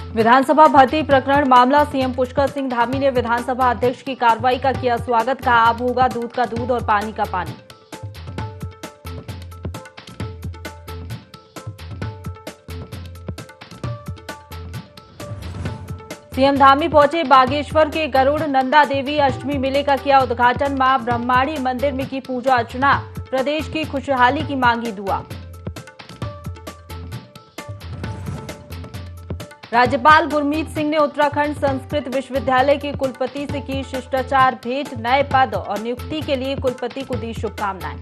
विधानसभा भर्ती प्रकरण मामला सीएम पुष्कर सिंह धामी ने विधानसभा अध्यक्ष की कार्रवाई का किया स्वागत। कहा अब होगा दूध का दूध और पानी का पानी। सीएम धामी पहुंचे बागेश्वर के गरुड़ नंदा देवी अष्टमी मेले का किया उद्घाटन। मां ब्रह्माणी मंदिर में की पूजा अर्चना। प्रदेश की खुशहाली की मांगी दुआ। राज्यपाल गुरमीत सिंह ने उत्तराखंड संस्कृत विश्वविद्यालय के कुलपति से की शिष्टाचार भेंट। नए पद और नियुक्ति के लिए कुलपति को दी शुभकामनाएं।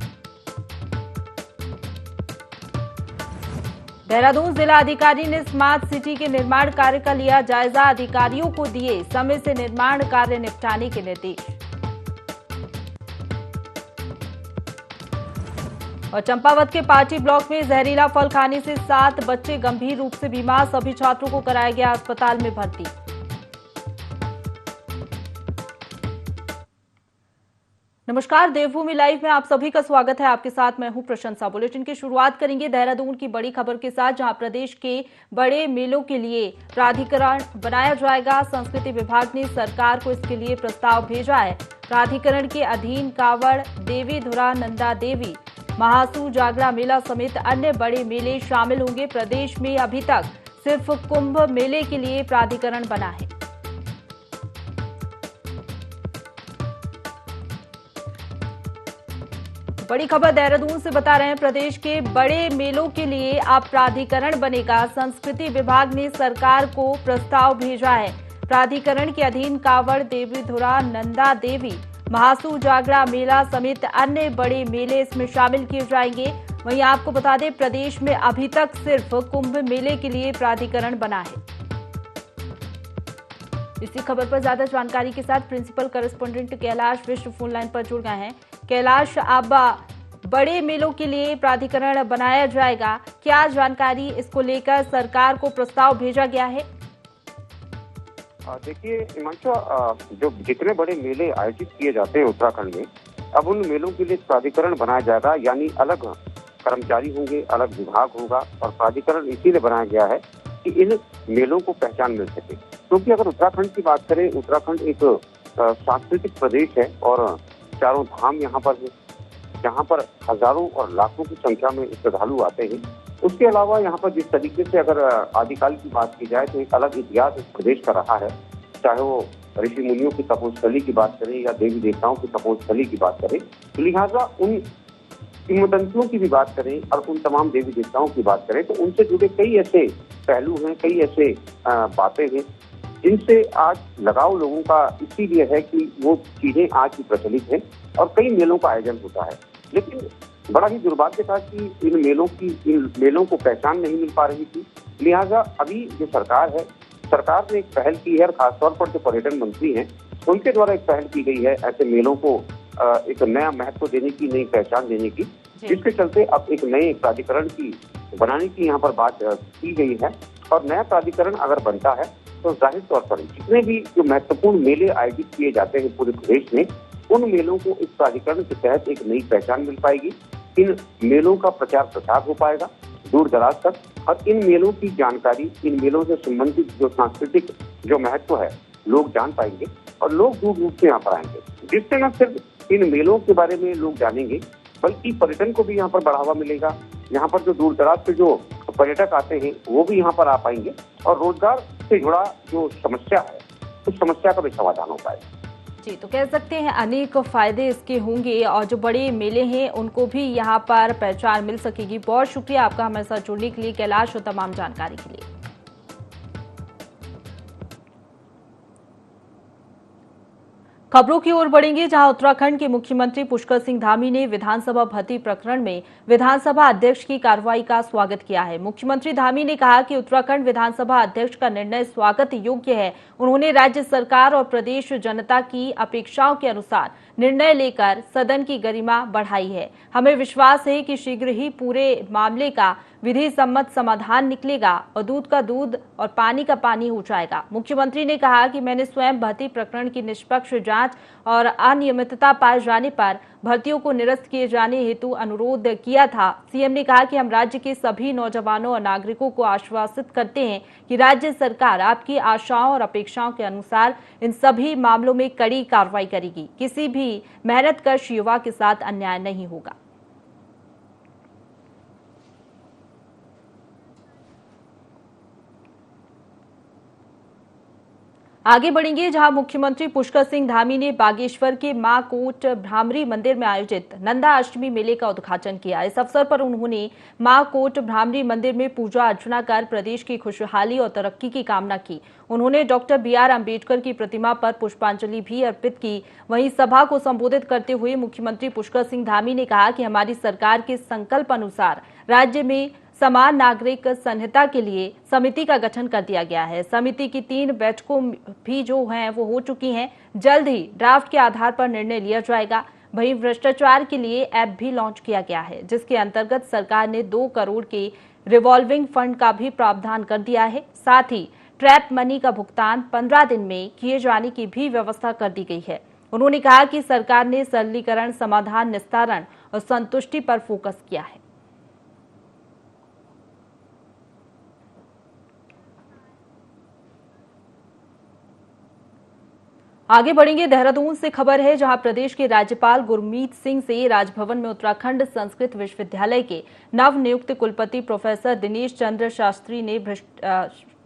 देहरादून जिला अधिकारी ने स्मार्ट सिटी के निर्माण कार्य का लिया जायजा। अधिकारियों को दिए समय से निर्माण कार्य निपटाने के निर्देश। और चंपावत के पार्टी ब्लॉक में जहरीला फल खाने से 7 बच्चे गंभीर रूप से बीमार। सभी छात्रों को कराया गया अस्पताल में भर्ती। नमस्कार, देवभूमि लाइव में आप सभी का स्वागत है। आपके साथ मैं हूं प्रशंसा। बुलेटिन की शुरुआत करेंगे देहरादून की बड़ी खबर के साथ, जहां प्रदेश के बड़े मेलों के लिए प्राधिकरण बनाया जाएगा। संस्कृति विभाग ने सरकार को इसके लिए प्रस्ताव भेजा है। प्राधिकरण के अधीन कावड़, देवी धुरा, नंदा देवी, महासू, जागरा मेला समेत अन्य बड़े मेले शामिल होंगे। प्रदेश में अभी तक सिर्फ कुंभ मेले के लिए प्राधिकरण बना है। बड़ी खबर देहरादून से बता रहे हैं, प्रदेश के बड़े मेलों के लिए अब प्राधिकरण बनेगा। संस्कृति विभाग ने सरकार को प्रस्ताव भेजा है। प्राधिकरण के अधीन कावड़, देवी धुरा, नंदा देवी, महासू, जागरा मेला समेत अन्य बड़े मेले इसमें शामिल किए जाएंगे। वहीं आपको बता दें, प्रदेश में अभी तक सिर्फ कुंभ मेले के लिए प्राधिकरण बना है। इसी खबर पर ज्यादा जानकारी के साथ प्रिंसिपल करेस्पोंडेंट कैलाश विश्व फोन लाइन पर जुड़ गए हैं। कैलाश, अब बड़े मेलों के लिए प्राधिकरण बनाया जाएगा, क्या जानकारी इसको लेकर सरकार को प्रस्ताव भेजा गया है? देखिए हिमांशु, जो जितने बड़े मेले आयोजित किए जाते हैं उत्तराखंड में, अब उन मेलों के लिए प्राधिकरण बनाया जाएगा। यानी अलग कर्मचारी होंगे, अलग विभाग होगा। और प्राधिकरण इसीलिए बनाया गया है कि इन मेलों को पहचान मिल सके। क्योंकि अगर उत्तराखंड की बात करें, उत्तराखंड एक सांस्कृतिक प्रदेश है और चारों धाम यहाँ पर है, जहाँ पर हजारों और लाखों की संख्या में श्रद्धालु आते हैं। उसके अलावा यहाँ पर जिस तरीके से अगर आदिकाल की बात की जाए तो एक अलग इतिहास इस प्रदेश का रहा है। चाहे वो ऋषि मुनियों की तपोस्थली की बात करें या देवी देवताओं की तपोस्थली की बात करें, लिहाजा उन किंवदंतियों की भी बात करें और उन तमाम देवी देवताओं की बात करें तो उनसे जुड़े कई ऐसे पहलू हैं, कई ऐसे बातें हैं जिनसे आज लगाव लोगों का इसीलिए है कि वो चीजें आज भी प्रचलित हैं और कई मेलों का आयोजन होता है। लेकिन बड़ा ही दुर्भाग्य था कि इन मेलों को पहचान नहीं मिल पा रही थी। लिहाजा अभी जो सरकार है, सरकार ने एक पहल की है और खासतौर पर जो पर्यटन मंत्री हैं उनके द्वारा एक पहल की गई है ऐसे मेलों को एक नया महत्व देने की, नई पहचान देने की, जिसके चलते अब एक नए प्राधिकरण की बनाने की यहाँ पर बात की गई है। और नया प्राधिकरण अगर बनता है तो जाहिर तौर पर जितने भी जो महत्वपूर्ण मेले आयोजित किए जाते हैं पूरे प्रदेश में, उन मेलों को इस प्राधिकरण के तहत एक नई पहचान मिल पाएगी। इन मेलों का प्रचार प्रसार हो पाएगा दूर दराज तक और इन मेलों की जानकारी, इन मेलों से संबंधित जो सांस्कृतिक जो महत्व है लोग जान पाएंगे और लोग दूर दूर से यहाँ पर आएंगे, जिससे न सिर्फ इन मेलों के बारे में लोग जानेंगे बल्कि पर्यटन को भी यहाँ पर बढ़ावा मिलेगा। यहाँ पर जो दूर दराज से जो पर्यटक आते हैं वो भी यहाँ पर आ पाएंगे और रोजगार से जुड़ा जो समस्या है उस समस्या का भी समाधान हो पाएगा। जी, तो कह सकते हैं अनेक फायदे इसके होंगे और जो बड़े मेले हैं उनको भी यहाँ पर पहचान मिल सकेगी। बहुत शुक्रिया आपका हमारे साथ जुड़ने के लिए कैलाश और तमाम जानकारी के लिए। खबरों की ओर बढ़ेंगे, जहां उत्तराखंड के मुख्यमंत्री पुष्कर सिंह धामी ने विधानसभा भर्ती प्रकरण में विधानसभा अध्यक्ष की कार्रवाई का स्वागत किया है। मुख्यमंत्री धामी ने कहा कि उत्तराखंड विधानसभा अध्यक्ष का निर्णय स्वागत योग्य है। उन्होंने राज्य सरकार और प्रदेश जनता की अपेक्षाओं के अनुसार निर्णय लेकर सदन की गरिमा बढ़ाई है। हमें विश्वास है कि शीघ्र ही पूरे मामले का विधि सम्मत समाधान निकलेगा और दूध का दूध और पानी का पानी हो जाएगा। मुख्यमंत्री ने कहा कि मैंने स्वयं भर्ती प्रकरण की निष्पक्ष जांच और अनियमितता पाए जाने पर भर्तियों को निरस्त किए जाने हेतु अनुरोध किया था। सीएम ने कहा कि हम राज्य के सभी नौजवानों और नागरिकों को आश्वासित करते हैं कि राज्य सरकार आपकी आशाओं और अपेक्षाओं के अनुसार इन सभी मामलों में कड़ी कार्रवाई करेगी। किसी भी मेहनतकश युवा के साथ अन्याय नहीं होगा। आगे बढ़ेंगे, जहां मुख्यमंत्री पुष्कर सिंह धामी ने बागेश्वर के मां कोट भ्रामरी मंदिर में आयोजित नंदा अष्टमी मेले का उद्घाटन किया। इस अवसर पर उन्होंने मां कोट भ्रामरी मंदिर में पूजा अर्चना कर प्रदेश की खुशहाली और तरक्की की कामना की। उन्होंने डॉक्टर BR अम्बेडकर की प्रतिमा पर पुष्पांजलि भी अर्पित की। वहीं सभा को संबोधित करते हुए मुख्यमंत्री पुष्कर सिंह धामी ने कहा कि हमारी सरकार के संकल्प अनुसार राज्य में समान नागरिक संहिता के लिए समिति का गठन कर दिया गया है। समिति की 3 बैठकों भी जो हैं वो हो चुकी हैं। जल्द ही ड्राफ्ट के आधार पर निर्णय लिया जाएगा। वहीं भ्रष्टाचार के लिए ऐप भी लॉन्च किया गया है, जिसके अंतर्गत सरकार ने 2 करोड़ के रिवॉल्विंग फंड का भी प्रावधान कर दिया है। साथ ही ट्रैप मनी का भुगतान 15 दिन में किए जाने की भी व्यवस्था कर दी गई है। उन्होंने कहा कि सरकार ने सरलीकरण, समाधान, निस्तारण और संतुष्टि पर फोकस किया है। आगे बढ़ेंगे, देहरादून से खबर है, जहां प्रदेश के राज्यपाल गुरमीत सिंह से राजभवन में उत्तराखंड संस्कृत विश्वविद्यालय के नवनियुक्त कुलपति प्रोफेसर दिनेश चंद्र शास्त्री ने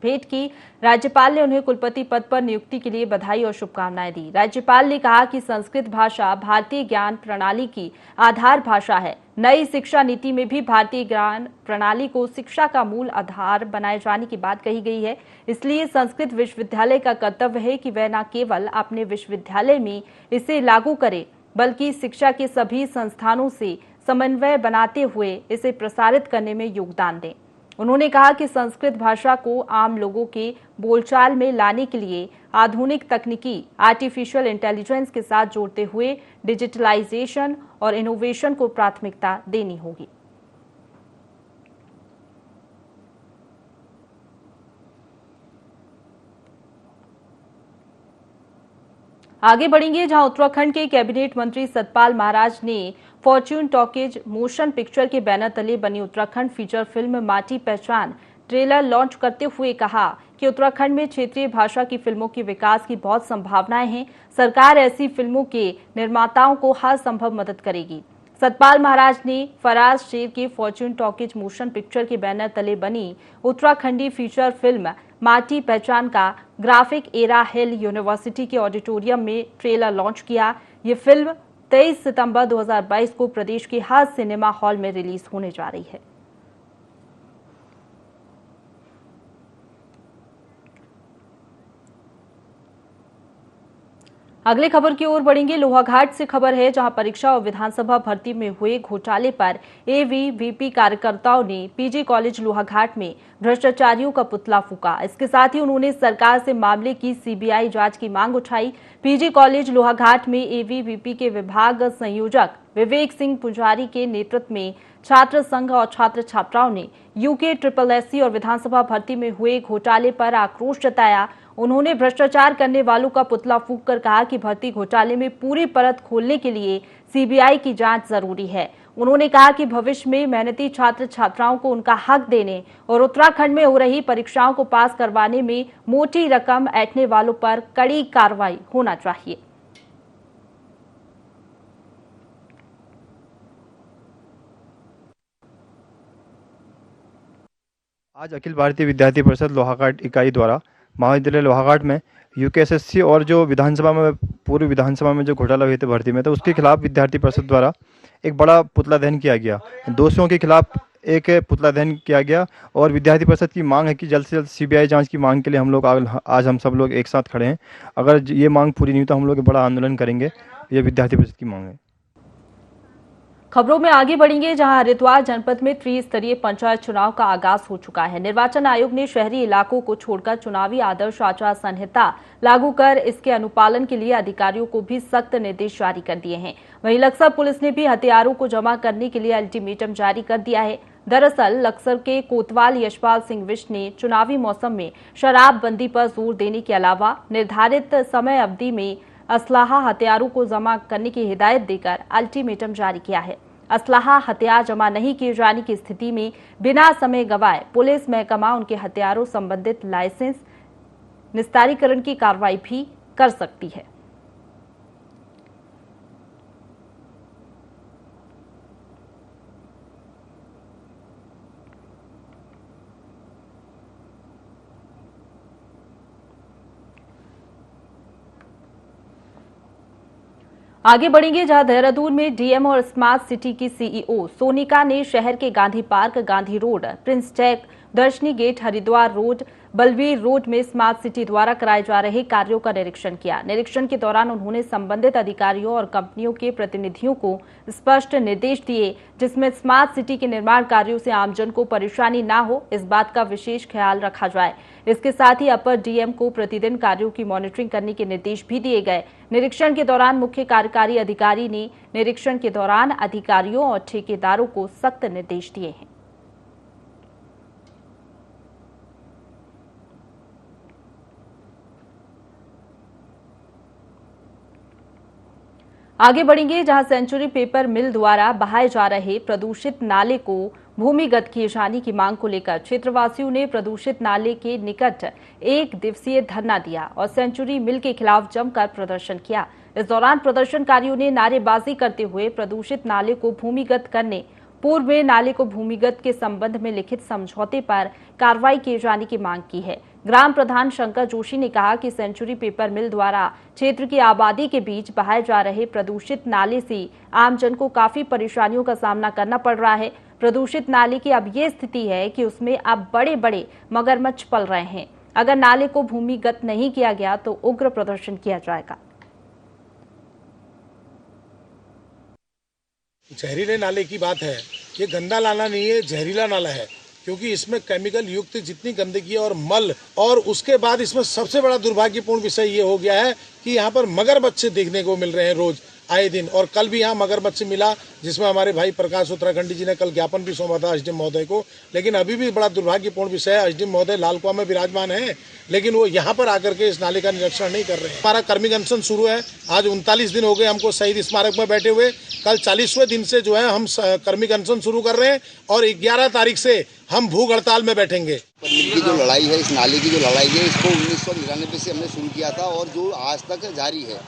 भेंट की। राज्यपाल ने उन्हें कुलपति पद पर नियुक्ति के लिए बधाई और शुभकामनाएं दी। राज्यपाल ने कहा कि संस्कृत भाषा भारतीय ज्ञान प्रणाली की आधार भाषा है। नई शिक्षा नीति में भी भारतीय ज्ञान प्रणाली को शिक्षा का मूल आधार बनाए जाने की बात कही गई है। इसलिए संस्कृत विश्वविद्यालय का कर्तव्य है कि वह न केवल अपने विश्वविद्यालय में इसे लागू करे, बल्कि शिक्षा के सभी संस्थानों से समन्वय बनाते हुए इसे प्रसारित करने में योगदान दें। उन्होंने कहा कि संस्कृत भाषा को आम लोगों के बोलचाल में लाने के लिए आधुनिक तकनीकी आर्टिफिशियल इंटेलिजेंस के साथ जोड़ते हुए डिजिटलाइजेशन और इनोवेशन को प्राथमिकता देनी होगी। आगे बढ़ेंगे, जहां उत्तराखंड के कैबिनेट मंत्री सतपाल महाराज ने फॉर्च्यून टॉकीज मोशन पिक्चर के बैनर तले बनी उत्तराखंड फीचर फिल्म माटी पहचान ट्रेलर लॉन्च करते हुए कहा कि उत्तराखंड में क्षेत्रीय भाषा की फिल्मों के विकास की बहुत संभावनाएं हैं। सरकार ऐसी फिल्मों के निर्माताओं को हर संभव मदद करेगी। सतपाल महाराज ने फराज शेर के फॉर्च्यून टॉकीज मोशन पिक्चर के बैनर तले बनी उत्तराखंडी फीचर फिल्म माटी पहचान का ग्राफिक एरा हिल यूनिवर्सिटी के ऑडिटोरियम में ट्रेलर लॉन्च किया। ये फिल्म 23 सितंबर 2022 को प्रदेश के हर सिनेमा हॉल में रिलीज होने जा रही है। अगले खबर की ओर बढ़ेंगे, लोहाघाट से खबर है, जहां परीक्षा और विधानसभा भर्ती में हुए घोटाले पर AVVP कार्यकर्ताओं ने PG कॉलेज लोहाघाट में भ्रष्टाचारियों का पुतला फूका। इसके साथ ही उन्होंने सरकार से मामले की CBI जांच की मांग उठाई। PG कॉलेज लोहाघाट में AVVP के विभाग संयोजक विवेक सिंह पुजारी के नेतृत्व में छात्र संघ और छात्र छात्राओं ने UKSSC और विधानसभा भर्ती में हुए घोटाले पर आक्रोश जताया। उन्होंने भ्रष्टाचार करने वालों का पुतला फूंक कर कहा कि भर्ती घोटाले में पूरी परत खोलने के लिए CBI की जांच जरूरी है। उन्होंने कहा कि भविष्य में मेहनती छात्र छात्राओं को उनका हक देने और उत्तराखंड में हो रही परीक्षाओं को पास करवाने में मोटी रकम ऐंठने वालों पर कड़ी कार्रवाई होना चाहिए। आज अखिल भारतीय विद्यार्थी परिषद लोहाघाट इकाई द्वारा महाविद्यालय लोहाघाट में UKSSC और जो विधानसभा में पूर्व विधानसभा में जो घोटाला हुए थे भर्ती में, तो उसके खिलाफ विद्यार्थी परिषद द्वारा एक बड़ा पुतला दहन किया गया। दोषियों के खिलाफ एक पुतला दहन किया गया और विद्यार्थी परिषद की मांग है कि जल्द से जल्द CBI जांच की मांग के लिए हम लोग आज हम सब लोग एक साथ खड़े हैं। अगर ये मांग पूरी नहीं तो हम लोग बड़ा आंदोलन करेंगे। ये विद्यार्थी परिषद की मांग है। खबरों में आगे बढ़ेंगे, जहां हरिद्वार जनपद में त्रिस्तरीय पंचायत चुनाव का आगाज हो चुका है। निर्वाचन आयोग ने शहरी इलाकों को छोड़कर चुनावी आदर्श आचार संहिता लागू कर इसके अनुपालन के लिए अधिकारियों को भी सख्त निर्देश जारी कर दिए हैं। वहीं लक्सर पुलिस ने भी हथियारों को जमा करने के लिए अल्टीमेटम जारी कर दिया है। दरअसल लक्सर के कोतवाल यशपाल सिंह विष्ट ने चुनावी मौसम में शराबबंदी पर जोर देने के अलावा निर्धारित समय अवधि में असलाहा हथियारों को जमा करने की हिदायत देकर अल्टीमेटम जारी किया है। असलाहा हथियार जमा नहीं किए जाने की स्थिति में बिना समय गवाए पुलिस महकमा उनके हथियारों संबंधित लाइसेंस निस्तारीकरण की कार्रवाई भी कर सकती है। आगे बढ़ेंगे, जहां देहरादून में डीएम और स्मार्ट सिटी की सीईओ सोनिका ने शहर के Gandhi park, Gandhi road, prince चेक, Darshani gate, Haridwar road, Balbir road में स्मार्ट सिटी द्वारा कराए जा रहे कार्यों का निरीक्षण किया। निरीक्षण के दौरान उन्होंने संबंधित अधिकारियों और कंपनियों के प्रतिनिधियों को स्पष्ट निर्देश दिए, जिसमें स्मार्ट सिटी के निर्माण कार्यों से आमजन को परेशानी न हो, इस बात का विशेष ख्याल रखा जाए। इसके साथ ही अपर डीएम को प्रतिदिन कार्यों की मॉनिटरिंग करने के निर्देश भी दिए गए। निरीक्षण के दौरान मुख्य कार्यकारी अधिकारी ने निरीक्षण के दौरान अधिकारियों और ठेकेदारों को सख्त निर्देश दिए हैं। आगे बढ़ेंगे, जहां सेंचुरी पेपर मिल द्वारा बहाए जा रहे प्रदूषित नाले को भूमिगत किए जाने की मांग को लेकर क्षेत्रवासियों ने प्रदूषित नाले के निकट एक दिवसीय धरना दिया और सेंचुरी मिल के खिलाफ जमकर प्रदर्शन किया। इस दौरान प्रदर्शनकारियों ने नारेबाजी करते हुए प्रदूषित नाले को भूमिगत करने, पूर्व में नाले को भूमिगत के संबंध में लिखित समझौते पर कार्रवाई किए जाने की मांग की है। ग्राम प्रधान शंकर जोशी ने कहा कि सेंचुरी पेपर मिल द्वारा क्षेत्र की आबादी के बीच बहाए जा रहे प्रदूषित नाले से आमजन को काफी परेशानियों का सामना करना पड़ रहा है। प्रदूषित नाले की अब ये स्थिति है कि उसमें अब बड़े बड़े मगरमच्छ पल रहे हैं। अगर नाले को भूमिगत नहीं किया गया तो उग्र प्रदर्शन किया जाएगा। जहरीले नाले की बात है, ये गंदा नाला नहीं है, जहरीला नाला है, क्योंकि इसमें केमिकल युक्त जितनी गंदगी और मल, और उसके बाद इसमें सबसे बड़ा दुर्भाग्यपूर्ण विषय ये हो गया है कि यहाँ पर मगरमच्छ देखने को मिल रहे हैं रोज आए दिन। और कल भी यहाँ मगरमच्छ मिला, जिसमें हमारे भाई प्रकाश उत्तराखंडी जी ने कल ज्ञापन भी सौंपा था एसडीएम महोदय को। लेकिन अभी भी बड़ा दुर्भाग्यपूर्ण विषय है, एसडीएम महोदय लालकुआ में विराजमान है, लेकिन वो यहाँ पर आकर के इस नाले का निरीक्षण नहीं कर रहे हैं। हमारा कर्मिक अनशन शुरू है, आज 39 दिन हो गए हमको शहीद स्मारक में बैठे हुए। कल 40वें दिन से जो है हम कर्मिक अनशन शुरू कर रहे हैं और 11 तारीख से हम भूख हड़ताल में बैठेंगे। की जो लड़ाई है, इस नाले की जो लड़ाई है, इसको 1999 से हमने शुरू किया था और जो आज तक जारी है।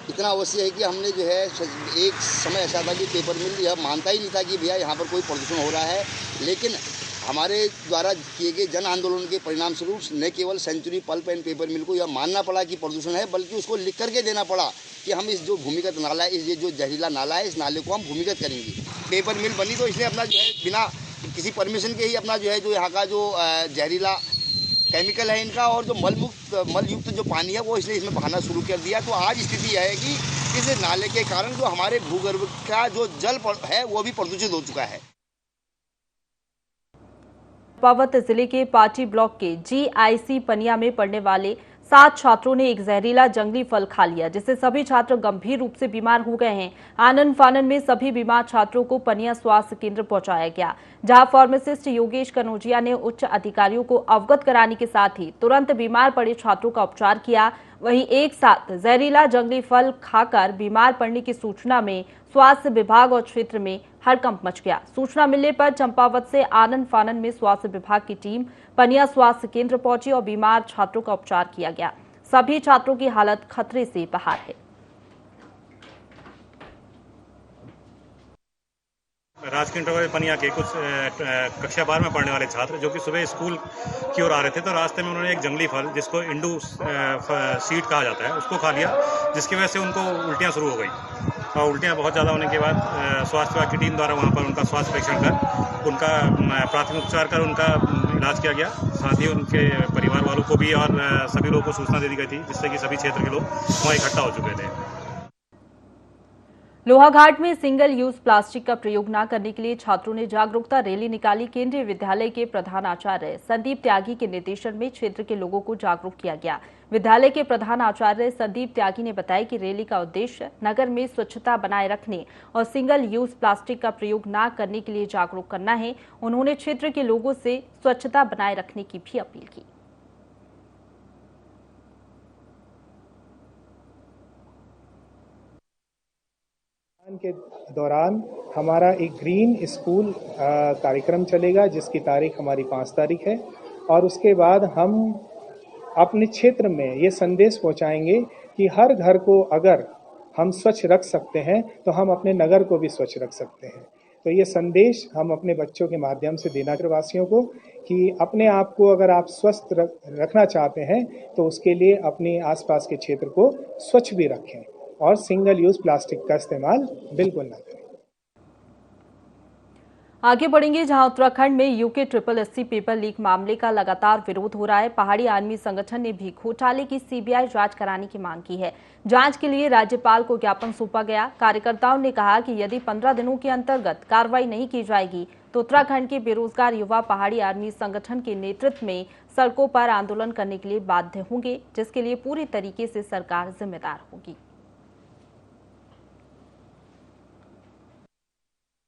इतना अवश्य है कि हमने जो है एक समय ऐसा था कि पेपर मिल यह मानता ही नहीं था कि भैया यहाँ पर कोई प्रदूषण हो रहा है, लेकिन हमारे द्वारा किए गए जन आंदोलन के परिणाम स्वरूप न केवल सेंचुरी पल्प एंड पेपर मिल को यह मानना पड़ा कि प्रदूषण है, बल्कि उसको लिख करके देना पड़ा कि हम इस जो भूमिगत नाला है, ये जो जहरीला नाला है, इस नाले को हम भूमिगत करेंगे। पेपर मिल बनी तो इसने अपना जो है बिना किसी परमिशन के ही अपना जो है जो यहाँ का जो जहरीला केमिकल है इनका और जो मल युक्त जो पानी है वो इसने इसमें बहाना शुरू कर दिया। तो आज स्थिति है कि इस नाले के कारण जो हमारे भूगर्भ का जो जल है वो भी प्रदूषित हो चुका है। चंपावत जिले के पाटी ब्लॉक के जीआईसी पनिया में पढ़ने वाले 7 छात्रों ने एक जहरीला जंगली फल खा लिया, जिससे सभी छात्र गंभीर रूप से बीमार हो गए हैं। आनन फानन में सभी बीमार छात्रों को पनिया स्वास्थ्य केंद्र पहुंचाया गया, जहां फार्मासिस्ट योगेश कनौजिया ने उच्च अधिकारियों को अवगत कराने के साथ ही तुरंत बीमार पड़े छात्रों का उपचार किया। वहीं एक साथ जहरीला जंगली फल खाकर बीमार पड़ने की सूचना में स्वास्थ्य विभाग और क्षेत्र में हड़कंप मच गया। सूचना मिलने पर चंपावत से आनन फानन में स्वास्थ्य विभाग की टीम पनिया स्वास्थ्य केंद्र पहुंची और बीमार छात्रों का उपचार किया गया। सभी छात्रों की हालत खतरे से बाहर है। राजकीय इंटर पनिया के कुछ कक्षा 12 में पढ़ने वाले छात्र जो कि सुबह स्कूल की ओर आ रहे थे, तो रास्ते में उन्होंने एक जंगली फल जिसको इंडू सीड कहा जाता है उसको खा लिया, जिसकी वजह से उनको उल्टियां शुरू हो गई। और उल्टियां बहुत ज़्यादा होने के बाद स्वास्थ्य विभाग की टीम द्वारा वहां पर उनका स्वास्थ्य परीक्षण कर उनका प्राथमिक उपचार कर उनका इलाज किया गया। साथ ही उनके परिवार वालों को भी और सभी लोगों को सूचना दे दी गई थी, जिससे कि सभी क्षेत्र के लोग वहाँ इकट्ठा हो चुके थे। लोहाघाट में सिंगल यूज प्लास्टिक का प्रयोग न करने के लिए छात्रों ने जागरूकता रैली निकाली। केंद्रीय विद्यालय के प्रधानाचार्य संदीप त्यागी के निर्देशन में क्षेत्र के लोगों को जागरूक किया गया। विद्यालय के प्रधानाचार्य संदीप त्यागी ने बताया कि रैली का उद्देश्य नगर में स्वच्छता बनाए रखने और सिंगल यूज प्लास्टिक का प्रयोग न करने के लिए जागरूक करना है। उन्होंने क्षेत्र के लोगों से स्वच्छता बनाए रखने की भी अपील की। के दौरान हमारा एक ग्रीन स्कूल कार्यक्रम चलेगा, जिसकी तारीख हमारी 5 तारीख है, और उसके बाद हम अपने क्षेत्र में ये संदेश पहुंचाएंगे कि हर घर को अगर हम स्वच्छ रख सकते हैं तो हम अपने नगर को भी स्वच्छ रख सकते हैं। तो ये संदेश हम अपने बच्चों के माध्यम से देना वासियों को कि अपने आप को अगर आप स्वस्थ रखना चाहते हैं तो उसके लिए अपने आसपास के क्षेत्र को स्वच्छ भी रखें और सिंगल यूज प्लास्टिक का इस्तेमाल बिल्कुल ना करें। आगे बढ़ेंगे जहां उत्तराखंड में यूके SSC पेपर लीक मामले का लगातार विरोध हो रहा है। पहाड़ी आर्मी संगठन ने भी घोटाले की सीबीआई जांच कराने की मांग की है। जांच के लिए राज्यपाल को ज्ञापन सौंपा गया। कार्यकर्ताओं ने कहा कि यदि 15 दिनों के अंतर्गत कार्रवाई नहीं की जाएगी तो उत्तराखंड के बेरोजगार युवा पहाड़ी आर्मी संगठन के नेतृत्व में सड़कों पर आंदोलन करने के लिए बाध्य होंगे, जिसके लिए पूरी तरीके से सरकार जिम्मेदार होगी।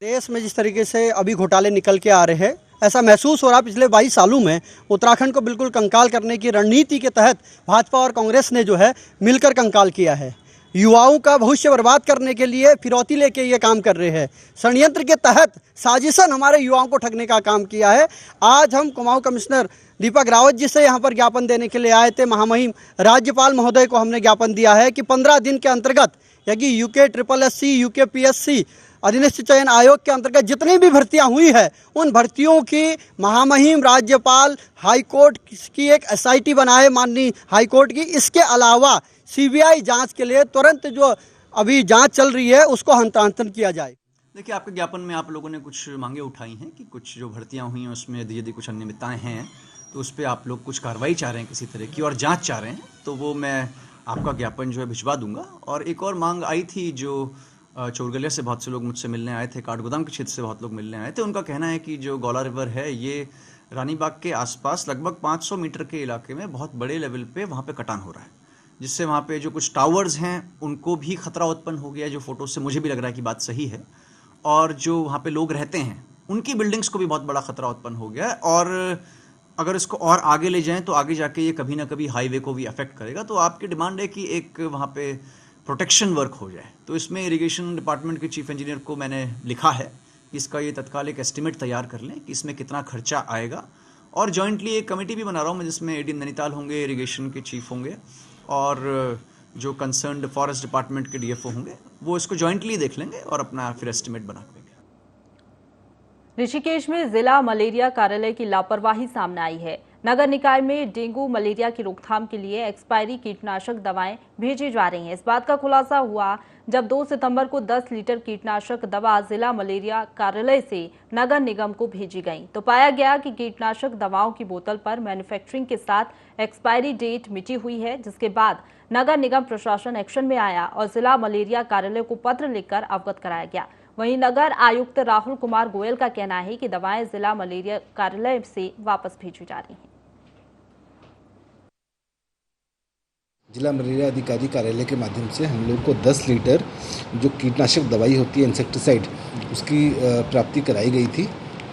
देश में जिस तरीके से अभी घोटाले निकल के आ रहे हैं, ऐसा महसूस हो रहा है पिछले 22 सालों में उत्तराखंड को बिल्कुल कंकाल करने की रणनीति के तहत भाजपा और कांग्रेस ने जो है मिलकर कंकाल किया है। युवाओं का भविष्य बर्बाद करने के लिए फिरौती लेके ये काम कर रहे हैं। षड्यंत्र के तहत साजिशन हमारे युवाओं को ठगने का काम किया है। आज हम कुमाऊं कमिश्नर दीपक रावत जी से यहाँ पर ज्ञापन देने के लिए आए थे। महामहिम राज्यपाल महोदय को हमने ज्ञापन दिया है कि 15 दिन के अंतर्गत यदि यूके SSC, यूके PSC अधिनिष्ठ चयन आयोग के अंतर्गत जितनी भी भर्तियां हुई है उन भर्तियों की महामहिम राज्यपाल हाईकोर्ट की एक SIT बनाए, माननीय हाईकोर्ट की। इसके अलावा सीबीआई जांच के लिए तुरंत जो अभी जांच चल रही है उसको हस्तांतरण किया जाए। देखिए, आपके ज्ञापन में आप लोगों ने कुछ मांगे उठाई हैं कि कुछ जो भर्तियां हुई हैं उसमें यदि कुछ अनियमितताएं हैं तो उस पर आप लोग कुछ कार्रवाई चाह रहे हैं किसी तरह की और जाँच चाह रहे हैं, तो वो मैं आपका ज्ञापन जो है भिजवा दूंगा। और एक और मांग आई थी जो चोरगलिया से बहुत से लोग मुझसे मिलने आए थे, काठगोदाम के क्षेत्र से बहुत लोग मिलने आए थे। उनका कहना है कि जो गौला रिवर है ये रानीबाग के आसपास लगभग 500 मीटर के इलाके में बहुत बड़े लेवल पे वहाँ पे कटान हो रहा है, जिससे वहाँ पे जो कुछ टावर्स हैं उनको भी खतरा उत्पन्न हो गया, जो फोटो से मुझे भी लग रहा है कि बात सही है। और जो वहाँ पे लोग रहते हैं उनकी बिल्डिंग्स को भी बहुत बड़ा खतरा उत्पन्न हो गया है। और अगर इसको और आगे ले जाएँ तो आगे जाके ये कभी ना कभी हाईवे को भी अफेक्ट करेगा। तो आपकी डिमांड है कि एक वहाँ पे प्रोटेक्शन वर्क हो जाए। तो इसमें इरिगेशन डिपार्टमेंट के चीफ इंजीनियर को मैंने लिखा है कि इसका ये तत्काल एक एस्टिमेट तैयार कर लें कि इसमें कितना खर्चा आएगा। और जॉइंटली एक कमेटी भी बना रहा हूँ मैं, जिसमें ADM नैनीताल होंगे, इरिगेशन के चीफ होंगे और जो कंसर्न्ड फॉरेस्ट डिपार्टमेंट के DFO होंगे, वो इसको जॉइंटली देख लेंगे और अपना फिर एस्टिमेट बना देंगे। ऋषिकेश में जिला मलेरिया कार्यालय की लापरवाही सामने आई है। नगर निकाय में डेंगू मलेरिया की रोकथाम के लिए एक्सपायरी कीटनाशक दवाएं भेजी जा रही हैं। इस बात का खुलासा हुआ जब 2 सितंबर को 10 लीटर कीटनाशक दवा जिला मलेरिया कार्यालय से नगर निगम को भेजी गई तो पाया गया कि कीटनाशक दवाओं की बोतल पर मैन्युफैक्चरिंग के साथ एक्सपायरी डेट मिटी हुई है, जिसके बाद नगर निगम प्रशासन एक्शन में आया और जिला मलेरिया कार्यालय को पत्र लिखकर अवगत कराया गया। वहीं नगर आयुक्त राहुल कुमार गोयल का कहना है कि दवाएं जिला मलेरिया कार्यालय से वापस भेजी जा रही हैं। जिला मलेरिया अधिकारी कार्यालय के माध्यम से हम लोग को 10 लीटर जो कीटनाशक दवाई होती है इंसेक्टिसाइड, उसकी प्राप्ति कराई गई थी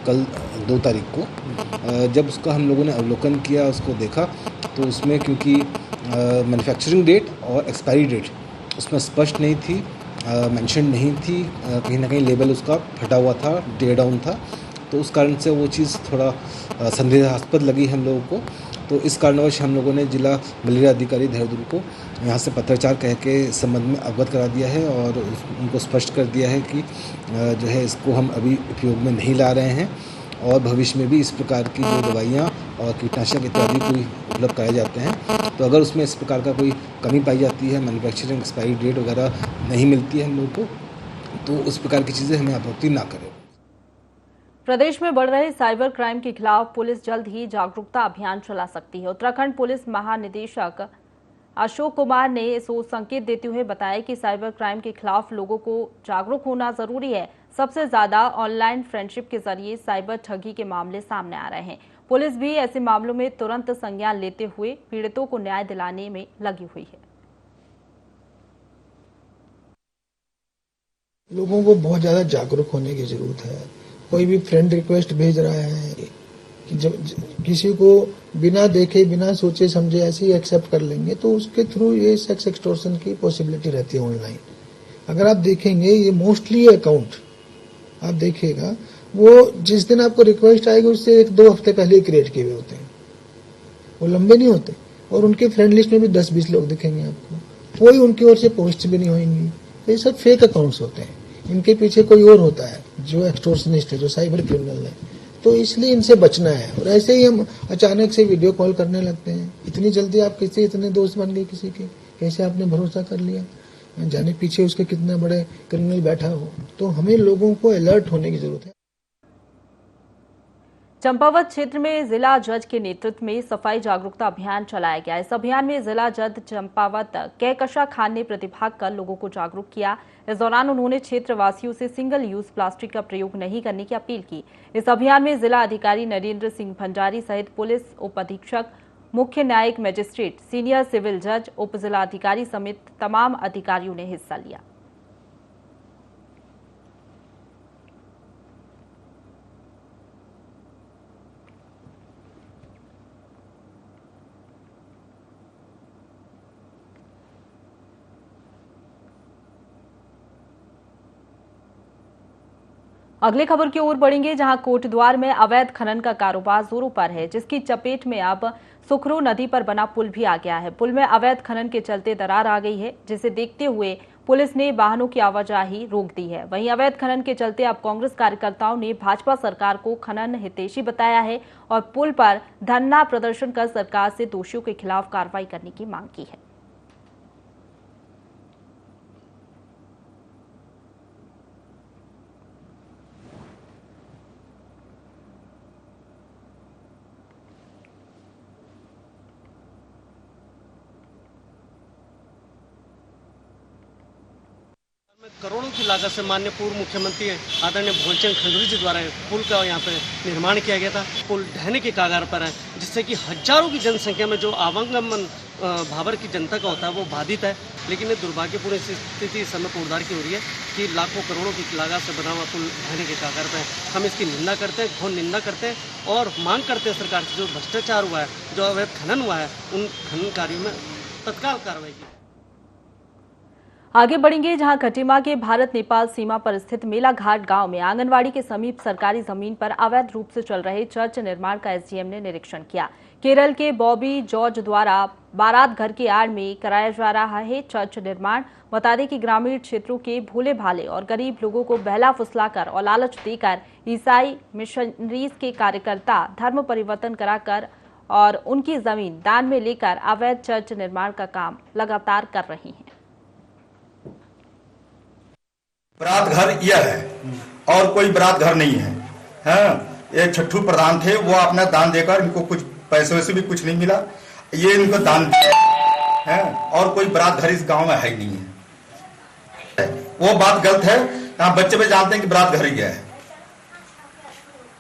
कल 2 तारीख को। जब उसका हम लोगों ने अवलोकन किया, उसको देखा, तो उसमें क्योंकि मैन्युफैक्चरिंग डेट और एक्सपायरी डेट उसमें स्पष्ट नहीं थी, मेंशन नहीं थी, कहीं ना कहीं लेबल उसका फटा हुआ था, टेयर डाउन था, तो उस कारण से वो चीज़ थोड़ा संदेहास्पद लगी हम लोगों को। तो इस कारणवश हम लोगों ने जिला मलेरिया अधिकारी देहरादून को यहाँ से पत्राचार कह के संबंध में अवगत करा दिया है और उनको स्पष्ट कर दिया है कि जो है इसको हम अभी उपयोग में नहीं ला रहे हैं और भविष्य में भी इस प्रकार की जो दवाइयाँ और कीटनाशक इत्यादि कोई उपलब्ध कराए जाते हैं, तो अगर उसमें इस प्रकार का कोई कमी पाई जाती है, मैन्युफैक्चरिंग एक्सपायरी डेट वगैरह नहीं मिलती है हम लोग को, तो उस प्रकार की चीज़ें हमें आपूर्ति ना करें। प्रदेश में बढ़ रहे साइबर क्राइम के खिलाफ पुलिस जल्द ही जागरूकता अभियान चला सकती है। उत्तराखंड पुलिस महानिदेशक अशोक कुमार ने सोच संकेत देते हुए बताया कि साइबर क्राइम के खिलाफ लोगों को जागरूक होना जरूरी है। सबसे ज्यादा ऑनलाइन फ्रेंडशिप के जरिए साइबर ठगी के मामले सामने आ रहे हैं। पुलिस भी ऐसे मामलों में तुरंत संज्ञान लेते हुए पीड़ितों को न्याय दिलाने में लगी हुई है। लोगों को बहुत ज्यादा जागरूक होने की जरूरत है। कोई भी फ्रेंड रिक्वेस्ट भेज रहा है कि जब किसी को बिना देखे बिना सोचे समझे ऐसे ही एक्सेप्ट कर लेंगे तो उसके थ्रू ये सेक्स एक्सटॉर्शन की पॉसिबिलिटी रहती है ऑनलाइन। अगर आप देखेंगे ये मोस्टली अकाउंट आप देखिएगा वो जिस दिन आपको रिक्वेस्ट आएगी उससे 1-2 हफ्ते पहले ही क्रिएट किए हुए होते हैं, वो लंबे नहीं होते और उनके फ्रेंड लिस्ट में भी 10-20 लोग दिखेंगे आपको, कोई उनकी ओर से पोस्ट भी नहीं होंगी। तो ये सब फेक अकाउंट्स होते हैं, इनके पीछे कोई और होता है जो एक्सटॉर्शनिस्ट है, जो साइबर क्रिमिनल है। तो इसलिए इनसे बचना है। और ऐसे ही हम अचानक से वीडियो कॉल करने लगते हैं, इतनी जल्दी आप किसी इतने दोस्त बन गए किसी के, कैसे आपने भरोसा कर लिया, जाने पीछे उसके कितने बड़े क्रिमिनल बैठा हो। तो हमें लोगों को अलर्ट होने की जरूरत है। चंपावत क्षेत्र में जिला जज के नेतृत्व में सफाई जागरूकता अभियान चलाया गया। इस अभियान में जिला जज चंपावत कहकशा खान ने प्रतिभाग कर लोगों को जागरूक किया। इस दौरान उन्होंने क्षेत्रवासियों से सिंगल यूज प्लास्टिक का प्रयोग नहीं करने की अपील की। इस अभियान में जिला अधिकारी नरेंद्र सिंह भंडारी सहित पुलिस उप अधीक्षक, मुख्य न्यायिक मजिस्ट्रेट, सीनियर सिविल जज, उप जिलाधिकारी समेत तमाम अधिकारियों ने हिस्सा लिया। अगली खबर की ओर बढ़ेंगे, जहां कोटद्वार में अवैध खनन का कारोबार जोरों पर है, जिसकी चपेट में अब सुखरू नदी पर बना पुल भी आ गया है। पुल में अवैध खनन के चलते दरार आ गई है, जिसे देखते हुए पुलिस ने वाहनों की आवाजाही रोक दी है। वहीं अवैध खनन के चलते अब कांग्रेस कार्यकर्ताओं ने भाजपा सरकार को खनन हितैषी बताया है और पुल पर धरना प्रदर्शन कर सरकार से दोषियों के खिलाफ कार्रवाई करने की मांग की है। करोड़ों की लागत से माननीय पूर्व मुख्यमंत्री आदरणीय भुवनचंद्र खंडूरी जी द्वारा पुल का यहाँ पे निर्माण किया गया था। पुल ढहने के कगार पर है, जिससे कि हजारों की जनसंख्या में जो आवागमन भाबर की जनता का होता है वो बाधित है। लेकिन ये दुर्भाग्यपूर्ण स्थिति इस समय कोटद्वार की हो रही है कि लाखों करोड़ों की लागत से बना हुआ पुल ढहने के कगार पर है। हम इसकी निंदा करते हैं, घोर निंदा करते हैं और मांग करते हैं सरकार से जो भ्रष्टाचार हुआ है, जो अवैध खनन हुआ है, उन खनन कार्यों में तत्काल कार्रवाई की। आगे बढ़ेंगे, जहां खटीमा के भारत नेपाल सीमा पर स्थित मेलाघाट गांव में आंगनवाड़ी के समीप सरकारी जमीन पर अवैध रूप से चल रहे चर्च निर्माण का एसडीएम ने निरीक्षण किया। केरल के बॉबी जॉर्ज द्वारा बारात घर के आड़ में कराया जा रहा है चर्च निर्माण। बता दें कि ग्रामीण क्षेत्रों के भोले भाले और गरीब लोगों को बहला फुसलाकर और लालच देकर ईसाई मिशनरीज के कार्यकर्ता धर्म परिवर्तन कराकर और उनकी जमीन दान में लेकर अवैध चर्च निर्माण का काम लगातार कर रही हैं। बरात घर यह है और कोई बरात घर नहीं है। हाँ, एक छठू प्रधान थे, वो अपना दान देकर इनको कुछ पैसे वैसे भी कुछ नहीं मिला, ये इनको दान है और कोई बरात घर इस गांव में है ही नहीं है। वो बात गलत है। यहाँ बच्चे भी जानते हैं कि बरात घर ही है।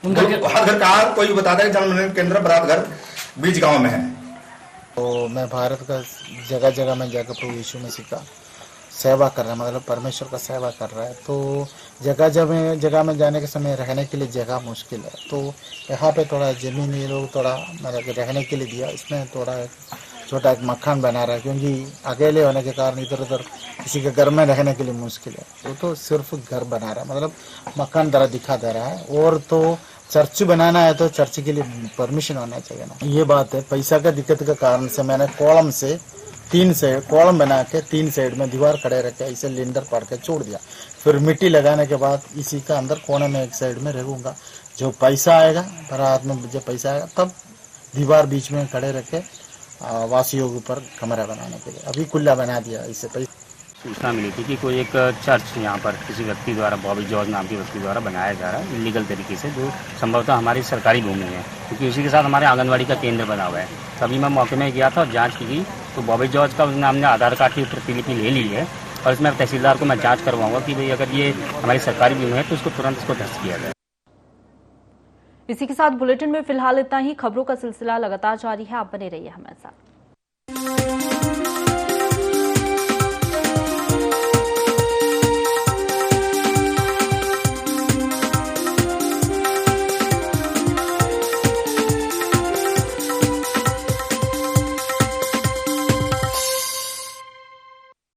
बरात घर कहा कोई बताता है जन्म केंद्र बरात घर बीच गांव में है। तो मैं भारत का जगह जगह में जाकर प्रभु यीशु मसीह का सेवा कर रहा है, मतलब परमेश्वर का सेवा कर रहा है। तो जगह में जाने के समय रहने के लिए जगह मुश्किल है, तो यहाँ पे थोड़ा जमीन ये लोग थोड़ा मतलब रहने के लिए दिया। इसमें थोड़ा छोटा एक मकान बना रहा है, क्योंकि अकेले होने के कारण इधर उधर किसी के घर में रहने के लिए मुश्किल है। वो तो सिर्फ घर बना रहा है, मतलब मकान तरह दिखा दे रहा है। और तो चर्च बनाना है तो चर्च के लिए परमिशन होना चाहिए ना, ये बात है। पैसा का दिक्कत के कारण से मैंने कॉलम से 3 साइड कॉलम बना के 3 साइड में दीवार खड़े रखे, इसे लिंडर पाड़ के छोड़ दिया। फिर मिट्टी लगाने के बाद इसी का अंदर कोने में एक साइड में रहूंगा। जो पैसा आएगा बारात में, जो पैसा आएगा तब दीवार बीच में खड़े रखे वासियों के ऊपर कमरा बनाने के लिए। अभी कुल्ला बना दिया इससे पैसा। सूचना मिली थी कि कोई एक चर्च यहाँ पर किसी व्यक्ति द्वारा, बॉबी जॉर्ज नाम के व्यक्ति द्वारा बनाया जा रहा है इलीगल तरीके से, जो संभवतः हमारी सरकारी भूमि है, क्योंकि उसी के साथ हमारे आंगनवाड़ी का केंद्र बना हुआ है। तभी मैं मौके में गया था और जांच की गई तो बॉबी जॉर्ज का उसने हमने आधार कार्ड की प्रतिलिपि ले ली है और इसमें तहसीलदार को मैं जांच करवाऊंगा कि भाई अगर ये हमारी सरकारी भूमि है तो उसको तुरंत इसको ध्वस्त किया जाए। इसी के साथ बुलेटिन में फिलहाल इतना ही। खबरों का सिलसिला लगातार जारी है, आप बने रहिए हमारे साथ।